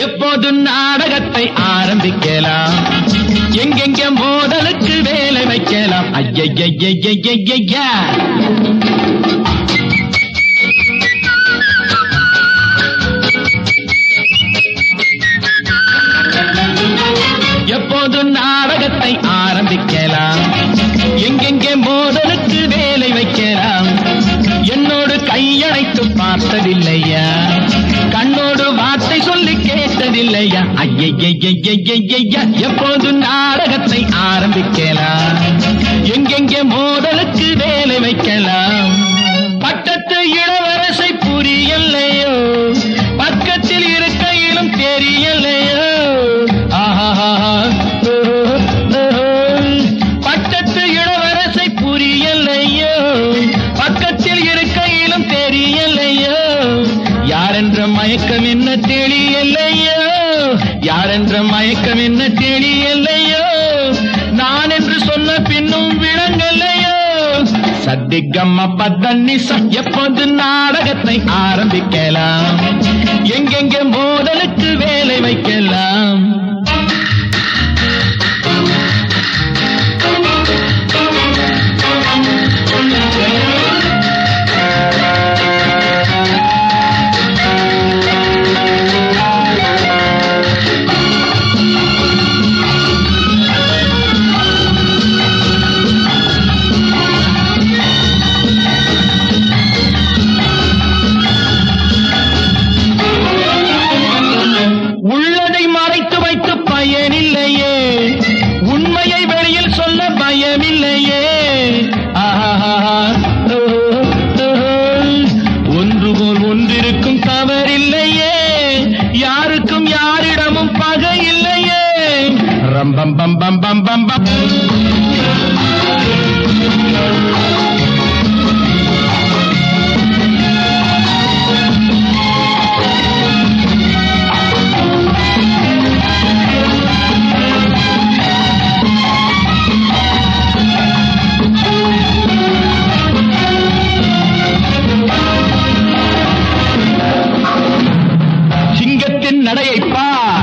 எப்போது நாடகத்தை ஆரம்பிக்கலாம், எங்கெங்க மோதலுக்கு வேலை வைக்கலாம். ஐயா எப்போது நாடகத்தை ஆரம்பிக்கலாம், எங்கெங்கே மோதலுக்கு வேலை வைக்கலாம். என்னோடு கையணைத்து பார்த்ததில்லையா, கண்ணோடு வார்த்தை சொல்லி கேட்டதில்லையா. ஐயா எப்போது நாடகத்தை ஆரம்பிக்கலாம், எங்கெங்கே மோதலுக்கு வேலை வைக்கலாம். பட்டத்து இளவரசை புரியலையோ, பக்கத்தில் இருக்கையிலும் தெரியலையோ. பட்டத்து இளவரசை புரியலையோ, பக்கத்தில் இருக்கையிலும் தெரியலையோ. யாரென்ற மயக்கம் என்ன தெரியலையோ, யாரென்ற மயக்கம் என்ன தெரியலையோ. நான் என்று சொன்ன பின்னும் விளங்கலையோ. சத்திகம்மா பத்தன்னிசா எப்போது நாடகத்தை ஆரம்பிக்கலாம், எங்கெங்கே மோதலுக்கு வேலை வைக்கலாம். உள்ளதை மறைத்து வைத்து பயனில்லையே, உண்மையை வெளியில் சொல்ல பயமில்லையே. ஒன்று போல் ஒன்றிருக்கும் தவறில்லையே, யாருக்கும் யாரிடமும் பகை இல்லையே. ரம்பம் பம் பம் பம் பம் பம். சிங்கத்தின் நடையை பார்,